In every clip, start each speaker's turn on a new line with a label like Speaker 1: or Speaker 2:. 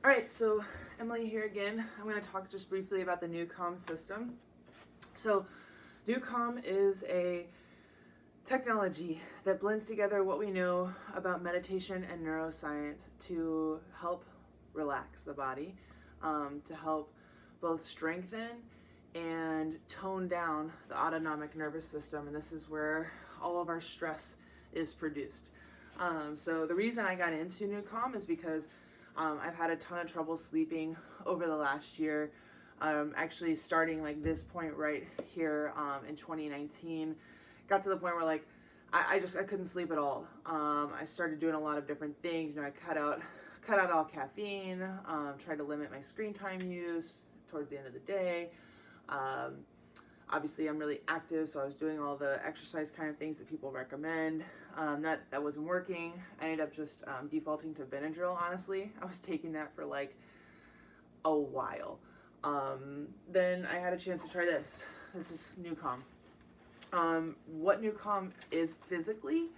Speaker 1: All right, so Emily here again. I'm going to talk just briefly about the NuCalm system. So, NuCalm is a technology that blends together what we know about meditation and neuroscience to help relax the body, to help both strengthen and tone down the autonomic nervous system. And this is where all of our stress is produced. So the reason I got into NuCalm is because I've had a ton of trouble sleeping over the last year. Actually starting like this point right here in 2019, got to the point where like I couldn't sleep at all. I started doing a lot of different things. I cut out all caffeine, tried to limit my screen time use towards the end of the day. Obviously I'm really active, so I was doing all the exercise kind of things that people recommend. That wasn't working. I ended up just defaulting to Benadryl, honestly. I was taking that for like a while. Then I had a chance to try this. This is NuCalm. What NuCalm is physically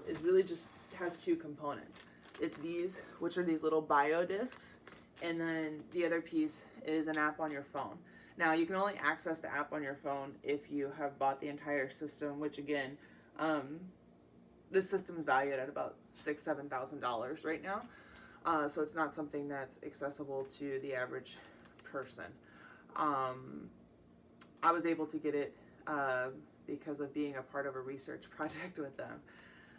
Speaker 1: is really just has two components. It's these, which are these little bio discs, and then the other piece is an app on your phone. Now, you can only access the app on your phone if you have bought the entire system, which again, this system is valued at about $6,000-$7,000 right now. So it's not something that's accessible to the average person. I was able to get it because of being a part of a research project with them.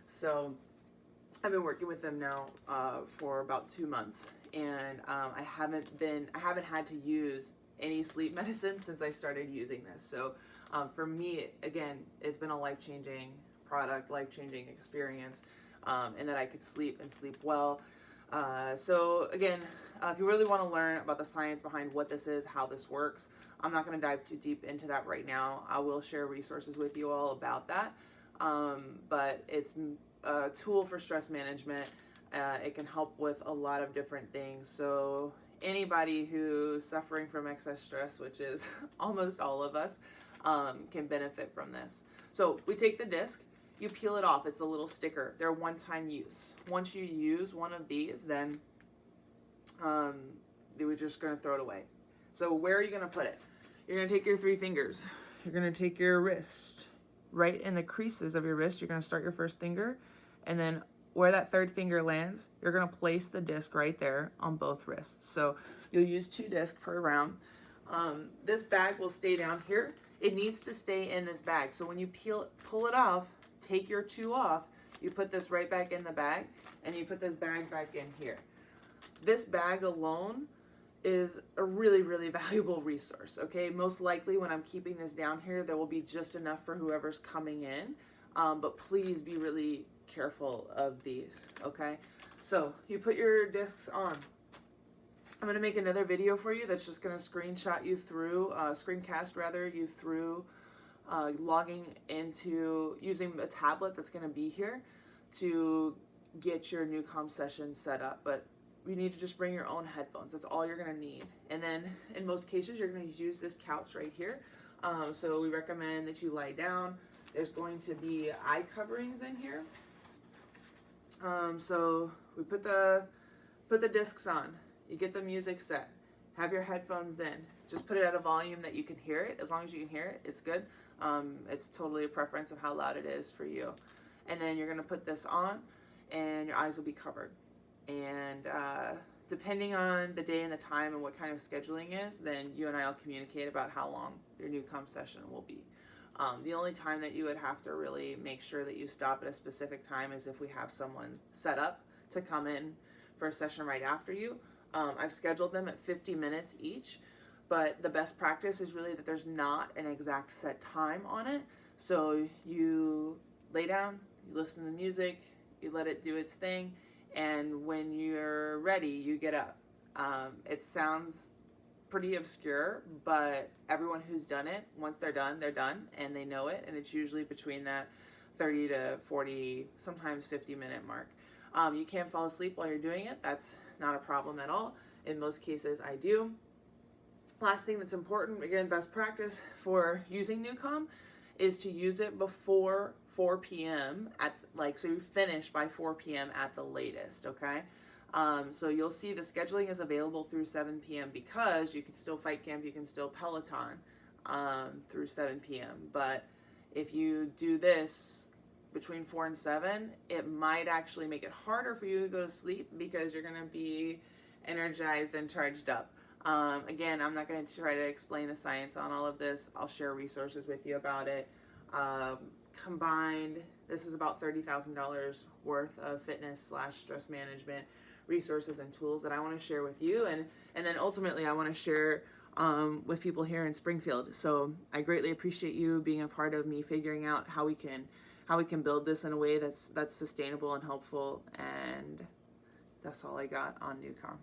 Speaker 1: So I've been working with them now for about 2 months, and I haven't had to use any sleep medicine since I started using this. So for me, again, it's been a life-changing product, life-changing experience, and that I could sleep and sleep well. So again, if you really want to learn about the science behind what this is, how this works, I'm not going to dive too deep into that right now. I will share resources with you all about that. But it's a tool for stress management. It can help with a lot of different things. So anybody who's suffering from excess stress, which is almost all of us, can benefit from this. So we take the disc, you peel it off. It's a little sticker. They're one-time use. Once you use one of these, then we're just going to throw it away. So where are you going to put it? You're going to take your 3 fingers. You're going to take your wrist. Right in the creases of your wrist, you're going to start your first finger, and then where that 3rd finger lands, you're going to place the disc right there on both wrists. So you'll use 2 discs per round. This bag will stay down here. It needs to stay in this bag. So when you pull it off, take your 2 off, you put this right back in the bag, and you put this bag back in here. This bag alone is a really, really valuable resource, okay? Most likely when I'm keeping this down here, there will be just enough for whoever's coming in, but please be really careful of these, okay? So you put your discs on. I'm gonna make another video for you that's just gonna screencast you through logging into using a tablet that's gonna be here to get your NuCalm session set up. But you need to just bring your own headphones. That's all you're gonna need. And then in most cases, you're gonna use this couch right here. So we recommend that you lie down. There's going to be eye coverings in here. So we put the discs on. You get the music set. Have your headphones in. Just put it at a volume that you can hear it. As long as you can hear it, it's good. It's totally a preference of how loud it is for you. And then you're gonna put this on, and your eyes will be covered. And depending on the day and the time and what kind of scheduling is, then you and I will communicate about how long your NuCalm session will be. The only time that you would have to really make sure that you stop at a specific time is if we have someone set up to come in for a session right after you. I've scheduled them at 50 minutes each, but the best practice is really that there's not an exact set time on it. So you lay down, you listen to the music, you let it do its thing, and when you're ready, you get up. It sounds pretty obscure, but everyone who's done it, once they're done, and they know it, and it's usually between that 30 to 40, sometimes 50-minute mark. You can't fall asleep while you're doing it. That's not a problem at all. In most cases, I do. Last thing that's important, again, best practice for using NuCalm is to use it before 4 p.m. so you finish by 4 p.m. at the latest, okay? So you'll see the scheduling is available through 7 p.m. because you can still fight camp, you can still Peloton through 7 p.m. But if you do this between 4 and 7, it might actually make it harder for you to go to sleep because you're going to be energized and charged up. Again, I'm not going to try to explain the science on all of this. I'll share resources with you about it. Combined, this is about $30,000 worth of fitness/stress management resources and tools that I want to share with you, and then ultimately I want to share with people here in Springfield. So I greatly appreciate you being a part of me figuring out how we can build this in a way that's sustainable and helpful. And that's all I got on NuCalm.